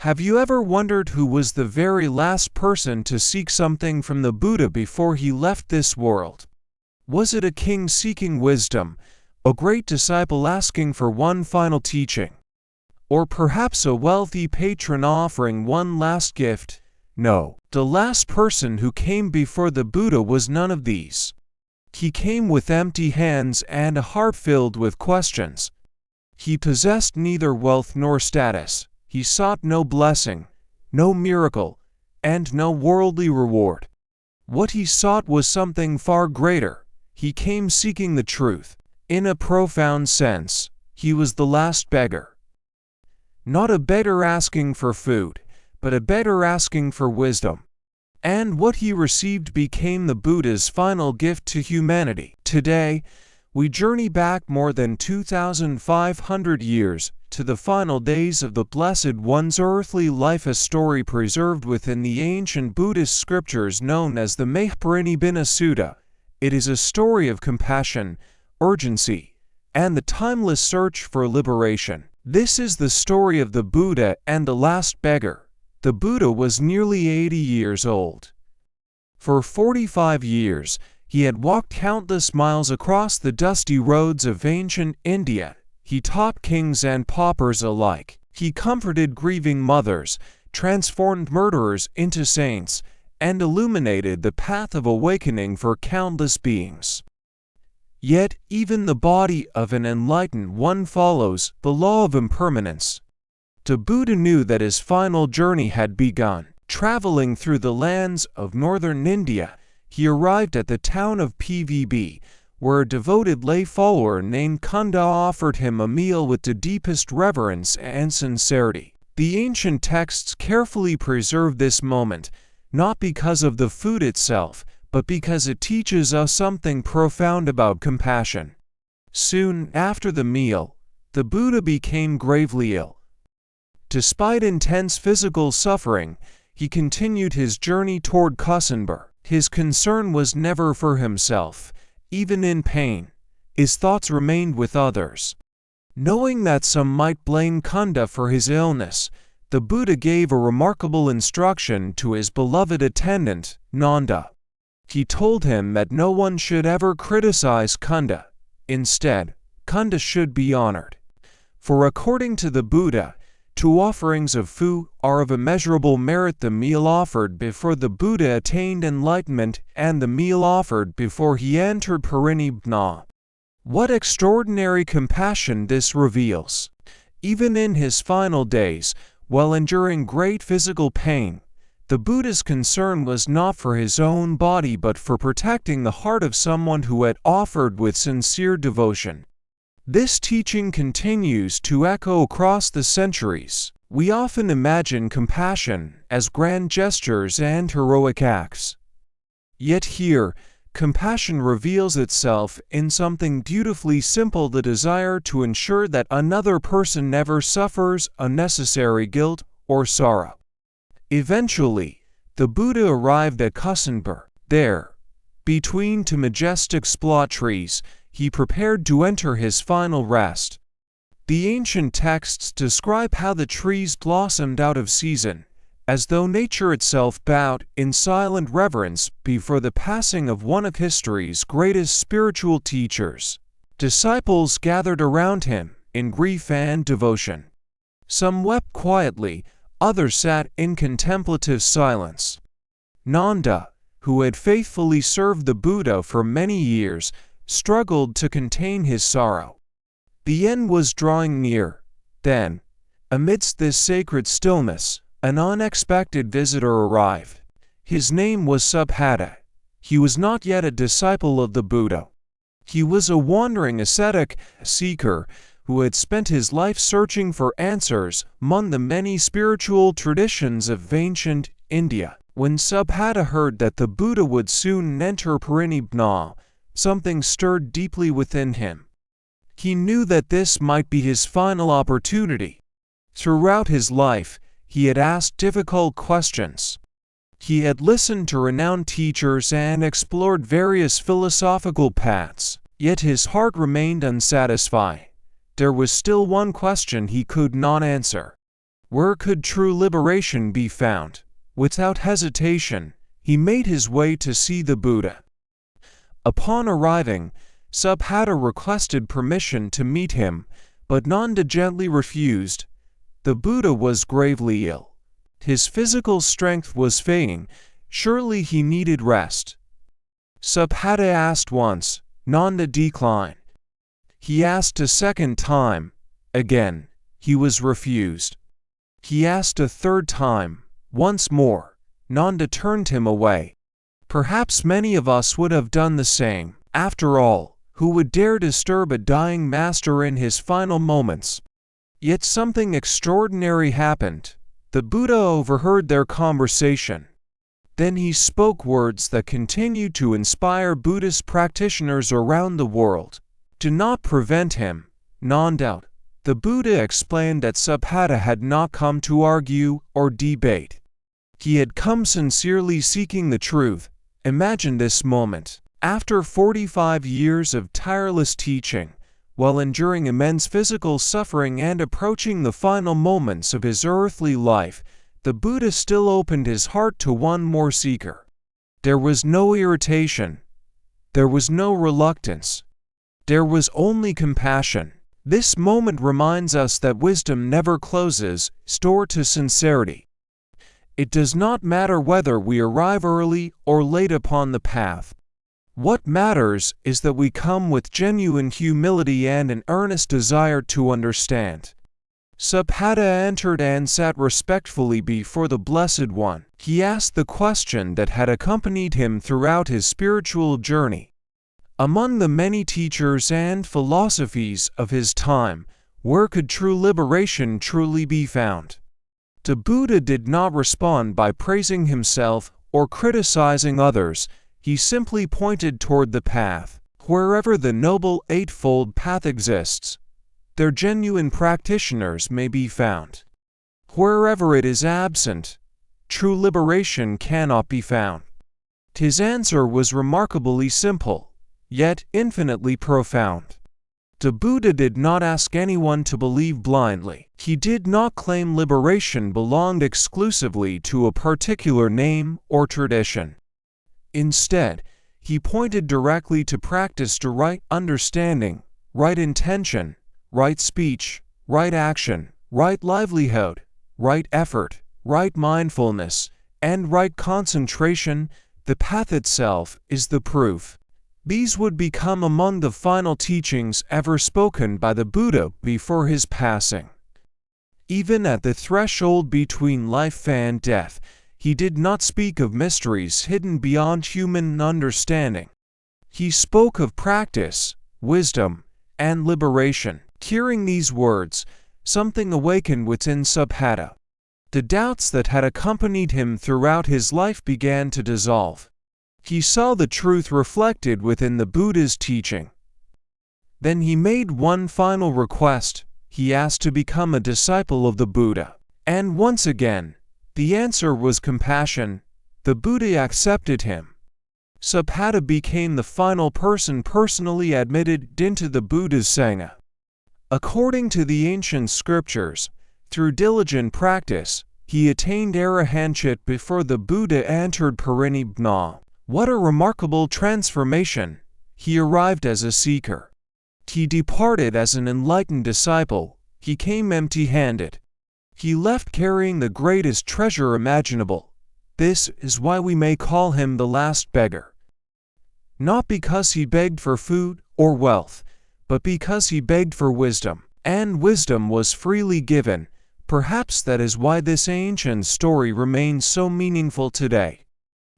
Have you ever wondered who was the very last person to seek something from the Buddha before he left this world? Was it a king seeking wisdom, a great disciple asking for one final teaching, or perhaps a wealthy patron offering one last gift? No, the last person who came before the Buddha was none of these. He came with empty hands and a heart filled with questions. He possessed neither wealth nor status. He sought no blessing, no miracle, and no worldly reward. What he sought was something far greater. He came seeking the truth. In a profound sense, he was the last beggar. Not a beggar asking for food, but a beggar asking for wisdom. And what he received became the Buddha's final gift to humanity. Today, we journey back more than 2,500 years to the final days of the Blessed One's earthly life, a story preserved within the ancient Buddhist scriptures known as the Mahāparinibbāna Sutta. It is a story of compassion, urgency, and the timeless search for liberation. This is the story of the Buddha and the last beggar. The Buddha was nearly 80 years old. For 45 years, he had walked countless miles across the dusty roads of ancient India. He taught kings and paupers alike. He comforted grieving mothers, transformed murderers into saints, and illuminated the path of awakening for countless beings. Yet, even the body of an enlightened one follows the law of impermanence. The Buddha knew that his final journey had begun. Traveling through the lands of northern India, he arrived at the town of Pvb, where a devoted lay follower named Kunda offered him a meal with the deepest reverence and sincerity. The ancient texts carefully preserve this moment, not because of the food itself, but because it teaches us something profound about compassion. Soon after the meal, the Buddha became gravely ill. Despite intense physical suffering, he continued his journey toward Kusinbar. His concern was never for himself. Even in pain, his thoughts remained with others. Knowing that some might blame Kunda for his illness, the Buddha gave a remarkable instruction to his beloved attendant, Nanda. He told him that no one should ever criticize Kunda. Instead, Kunda should be honored. For according to the Buddha, 2 offerings of food are of immeasurable merit: the meal offered before the Buddha attained enlightenment and the meal offered before he entered Parinirvana. What extraordinary compassion this reveals! Even in his final days, while enduring great physical pain, the Buddha's concern was not for his own body but for protecting the heart of someone who had offered with sincere devotion. This teaching continues to echo across the centuries. We often imagine compassion as grand gestures and heroic acts. Yet here, compassion reveals itself in something beautifully simple: the desire to ensure that another person never suffers unnecessary guilt or sorrow. Eventually, the Buddha arrived at Kusinbar. There, between 2 majestic splot trees, he prepared to enter his final rest. The ancient texts describe how the trees blossomed out of season, as though nature itself bowed in silent reverence before the passing of one of history's greatest spiritual teachers. Disciples gathered around him in grief and devotion. Some wept quietly, others sat in contemplative silence. Nanda, who had faithfully served the Buddha for many years, struggled to contain his sorrow. The end was drawing near. Then, amidst this sacred stillness, an unexpected visitor arrived. His name was Subhadda. He was not yet a disciple of the Buddha. He was a wandering ascetic, seeker, who had spent his life searching for answers among the many spiritual traditions of ancient India. When Subhadda heard that the Buddha would soon enter Parinirvana, something stirred deeply within him. He knew that this might be his final opportunity. Throughout his life, he had asked difficult questions. He had listened to renowned teachers and explored various philosophical paths, yet his heart remained unsatisfied. There was still one question he could not answer. Where could true liberation be found? Without hesitation, he made his way to see the Buddha. Upon arriving, Subhadda requested permission to meet him, but Nanda gently refused. The Buddha was gravely ill. His physical strength was fading. Surely he needed rest. Subhadda asked once. Nanda declined. He asked a second time. Again, he was refused. He asked a third time. Once more, Nanda turned him away. Perhaps many of us would have done the same. After all, who would dare disturb a dying master in his final moments? Yet something extraordinary happened. The Buddha overheard their conversation. Then he spoke words that continued to inspire Buddhist practitioners around the world. To not prevent him, non-doubt, the Buddha explained that Subhadda had not come to argue or debate. He had come sincerely seeking the truth. Imagine this moment. After 45 years of tireless teaching, while enduring immense physical suffering and approaching the final moments of his earthly life, the Buddha still opened his heart to one more seeker. There was no irritation. There was no reluctance. There was only compassion. This moment reminds us that wisdom never closes, stored to sincerity. It does not matter whether we arrive early or late upon the path. What matters is that we come with genuine humility and an earnest desire to understand. Subhadda entered and sat respectfully before the Blessed One. He asked the question that had accompanied him throughout his spiritual journey. Among the many teachers and philosophies of his time, where could true liberation truly be found? The Buddha did not respond by praising himself or criticizing others. He simply pointed toward the path. Wherever the Noble Eightfold Path exists, their genuine practitioners may be found. Wherever it is absent, true liberation cannot be found. His answer was remarkably simple, yet infinitely profound. The Buddha did not ask anyone to believe blindly. He did not claim liberation belonged exclusively to a particular name or tradition. Instead, he pointed directly to practice to right understanding, right intention, right speech, right action, right livelihood, right effort, right mindfulness, and right concentration. The path itself is the proof. These would become among the final teachings ever spoken by the Buddha before his passing. Even at the threshold between life and death, he did not speak of mysteries hidden beyond human understanding. He spoke of practice, wisdom, and liberation. Hearing these words, something awakened within Subhadda. The doubts that had accompanied him throughout his life began to dissolve. He saw the truth reflected within the Buddha's teaching. Then he made one final request. He asked to become a disciple of the Buddha. And once again, the answer was compassion. The Buddha accepted him. Subhadda became the final person personally admitted into the Buddha's Sangha. According to the ancient scriptures, through diligent practice, he attained arahantship before the Buddha entered Parinirvana. What a remarkable transformation! He arrived as a seeker. He departed as an enlightened disciple. He came empty-handed. He left carrying the greatest treasure imaginable. This is why we may call him the Last Beggar. Not because he begged for food or wealth, but because he begged for wisdom, and wisdom was freely given. Perhaps that is why this ancient story remains so meaningful today.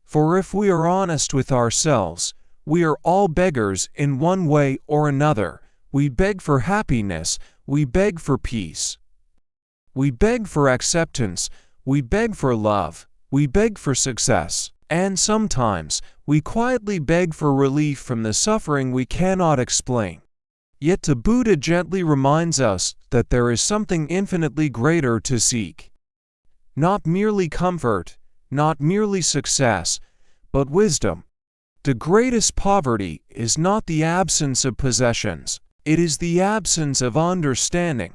For if we are honest with ourselves, we are all beggars in one way or another. We beg for happiness, we beg for peace. We beg for acceptance, we beg for love, we beg for success, and sometimes we quietly beg for relief from the suffering we cannot explain. Yet the Buddha gently reminds us that there is something infinitely greater to seek. Not merely comfort, not merely success, but wisdom. The greatest poverty is not the absence of possessions, it is the absence of understanding.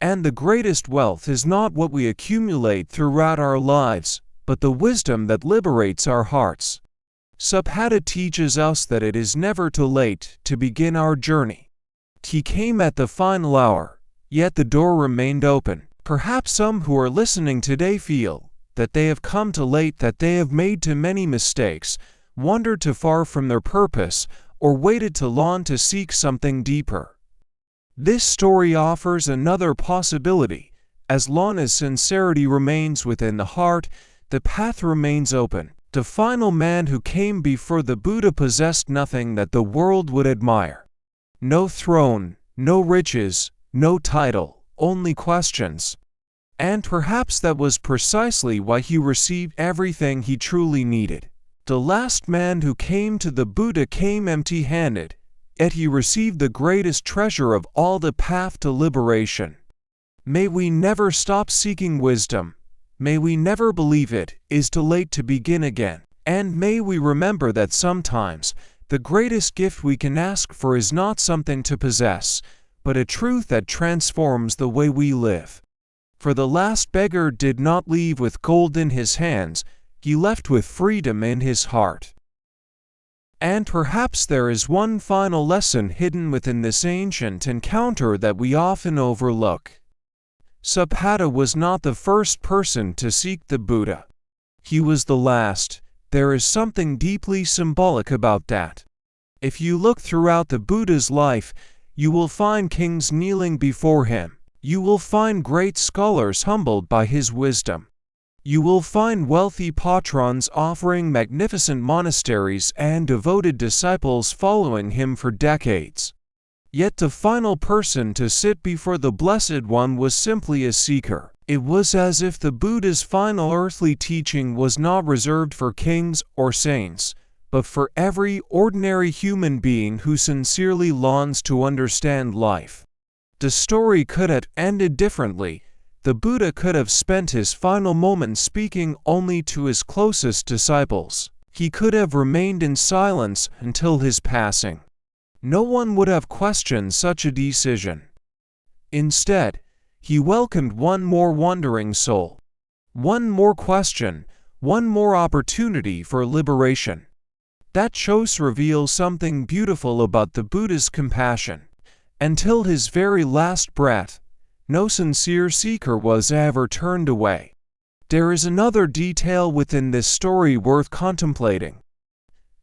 And the greatest wealth is not what we accumulate throughout our lives, but the wisdom that liberates our hearts. Subhadda teaches us that it is never too late to begin our journey. He came at the final hour, yet the door remained open. Perhaps some who are listening today feel that they have come too late, that they have made too many mistakes, wandered too far from their purpose, or waited too long to seek something deeper. This story offers another possibility. As long as sincerity remains within the heart, the path remains open. The final man who came before the Buddha possessed nothing that the world would admire. No throne, no riches, no title, only questions. And perhaps that was precisely why he received everything he truly needed. The last man who came to the Buddha came empty-handed, yet he received the greatest treasure of all, the path to liberation. May we never stop seeking wisdom. May we never believe it is too late to begin again. And may we remember that sometimes the greatest gift we can ask for is not something to possess, but a truth that transforms the way we live. For the last beggar did not leave with gold in his hands, he left with freedom in his heart. And perhaps there is one final lesson hidden within this ancient encounter that we often overlook. Subhadda was not the first person to seek the Buddha. He was the last. There is something deeply symbolic about that. If you look throughout the Buddha's life, you will find kings kneeling before him. You will find great scholars humbled by his wisdom. You will find wealthy patrons offering magnificent monasteries and devoted disciples following him for decades. Yet the final person to sit before the Blessed One was simply a seeker. It was as if the Buddha's final earthly teaching was not reserved for kings or saints, but for every ordinary human being who sincerely longs to understand life. The story could have ended differently. The Buddha could have spent his final moments speaking only to his closest disciples. He could have remained in silence until his passing. No one would have questioned such a decision. Instead, he welcomed one more wandering soul, one more question, one more opportunity for liberation. That choice reveals something beautiful about the Buddha's compassion. Until his very last breath, no sincere seeker was ever turned away. There is another detail within this story worth contemplating.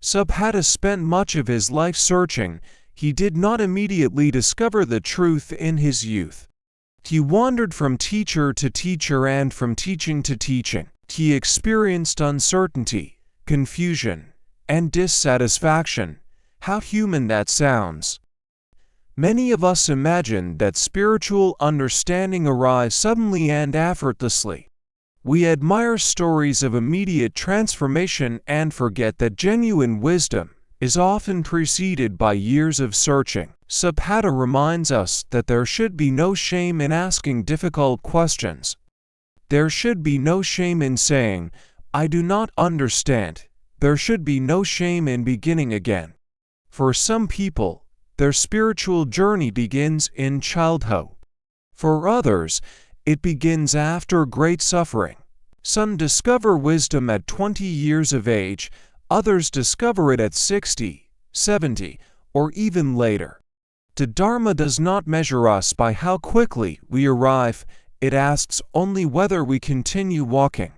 Subhadda spent much of his life searching. He did not immediately discover the truth in his youth. He wandered from teacher to teacher and from teaching to teaching. He experienced uncertainty, confusion, and dissatisfaction. How human that sounds. Many of us imagine that spiritual understanding arrives suddenly and effortlessly. We admire stories of immediate transformation and forget that genuine wisdom is often preceded by years of searching. Subhadda reminds us that there should be no shame in asking difficult questions. There should be no shame in saying, "I do not understand." There should be no shame in beginning again. For some people, their spiritual journey begins in childhood. For others, it begins after great suffering. Some discover wisdom at 20 years of age, others discover it at 60, 70, or even later. The Dharma does not measure us by how quickly we arrive, it asks only whether we continue walking.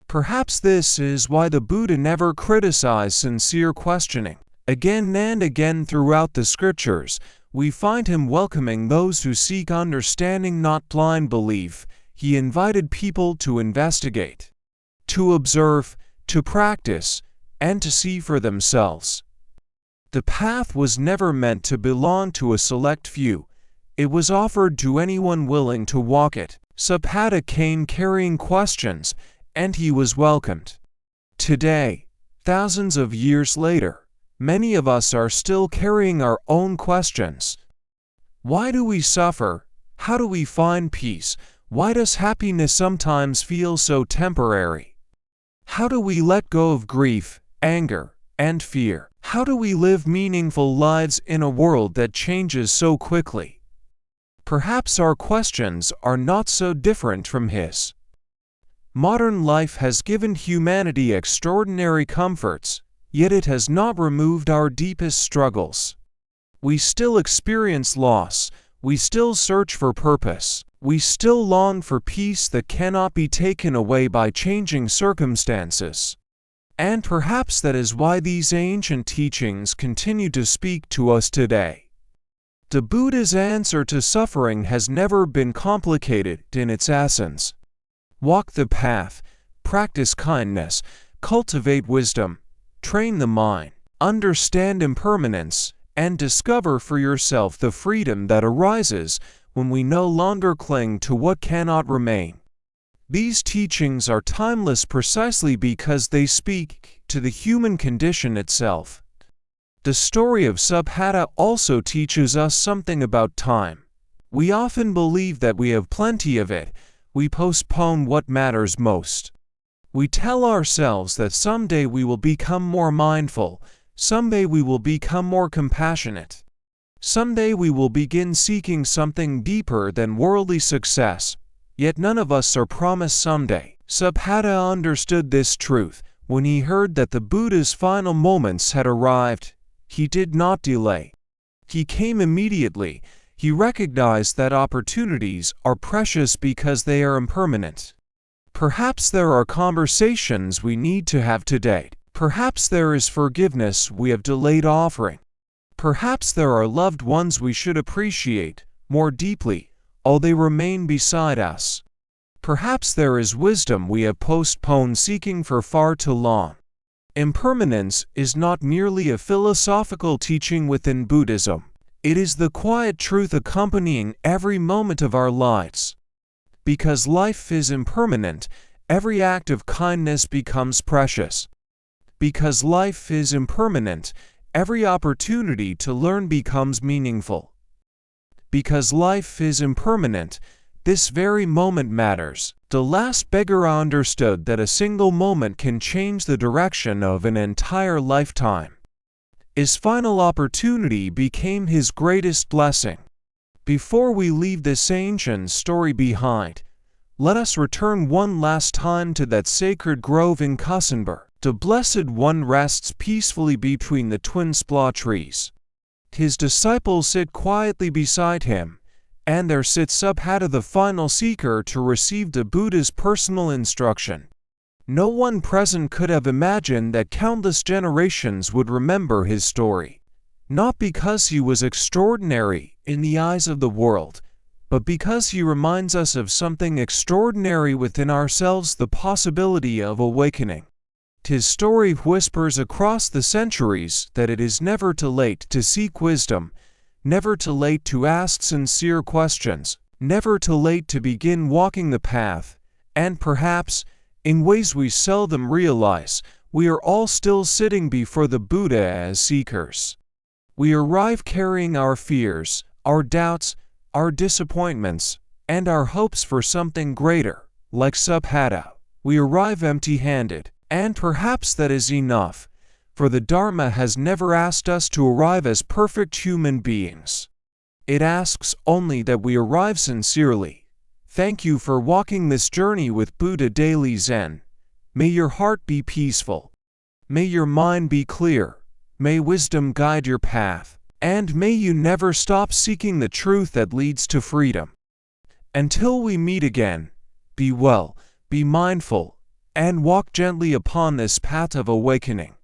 Perhaps this is why the Buddha never criticized sincere questioning. Again and again throughout the scriptures, we find him welcoming those who seek understanding, not blind belief. He invited people to investigate, to observe, to practice, and to see for themselves. The path was never meant to belong to a select few. It was offered to anyone willing to walk it. Subhadda came carrying questions, and he was welcomed. Today, thousands of years later, many of us are still carrying our own questions. Why do we suffer? How do we find peace? Why does happiness sometimes feel so temporary? How do we let go of grief, anger, and fear? How do we live meaningful lives in a world that changes so quickly? Perhaps our questions are not so different from his. Modern life has given humanity extraordinary comforts, yet it has not removed our deepest struggles. We still experience loss, we still search for purpose, we still long for peace that cannot be taken away by changing circumstances. And perhaps that is why these ancient teachings continue to speak to us today. The Buddha's answer to suffering has never been complicated in its essence. Walk the path, practice kindness, cultivate wisdom, train the mind, understand impermanence, and discover for yourself the freedom that arises when we no longer cling to what cannot remain. These teachings are timeless precisely because they speak to the human condition itself. The story of Subhadda also teaches us something about time. We often believe that we have plenty of it. We postpone what matters most. We tell ourselves that someday we will become more mindful, someday we will become more compassionate. Someday we will begin seeking something deeper than worldly success, yet none of us are promised someday. Subhadda understood this truth. When he heard that the Buddha's final moments had arrived, he did not delay. He came immediately. He recognized that opportunities are precious because they are impermanent. Perhaps there are conversations we need to have today. Perhaps there is forgiveness we have delayed offering. Perhaps there are loved ones we should appreciate more deeply, although they remain beside us. Perhaps there is wisdom we have postponed seeking for far too long. Impermanence is not merely a philosophical teaching within Buddhism. It is the quiet truth accompanying every moment of our lives. Because life is impermanent, every act of kindness becomes precious. Because life is impermanent, every opportunity to learn becomes meaningful. Because life is impermanent, this very moment matters. The Last Beggar understood that a single moment can change the direction of an entire lifetime. His final opportunity became his greatest blessing. Before we leave this ancient story behind, let us return one last time to that sacred grove in Kusinbar. The Blessed One rests peacefully between the twin splaw trees. His disciples sit quietly beside him, and there sits Subhadda, the final seeker to receive the Buddha's personal instruction. No one present could have imagined that countless generations would remember his story, not because he was extraordinary in the eyes of the world, but because he reminds us of something extraordinary within ourselves, the possibility of awakening. His story whispers across the centuries that it is never too late to seek wisdom, never too late to ask sincere questions, never too late to begin walking the path, and perhaps, in ways we seldom realize, we are all still sitting before the Buddha as seekers. We arrive carrying our fears, our doubts, our disappointments, and our hopes for something greater. Like Subhadda, we arrive empty-handed, and perhaps that is enough, for the Dharma has never asked us to arrive as perfect human beings. It asks only that we arrive sincerely. Thank you for walking this journey with Buddha Daily Zen. May your heart be peaceful. May your mind be clear. May wisdom guide your path. And may you never stop seeking the truth that leads to freedom. Until we meet again, be well, be mindful, and walk gently upon this path of awakening.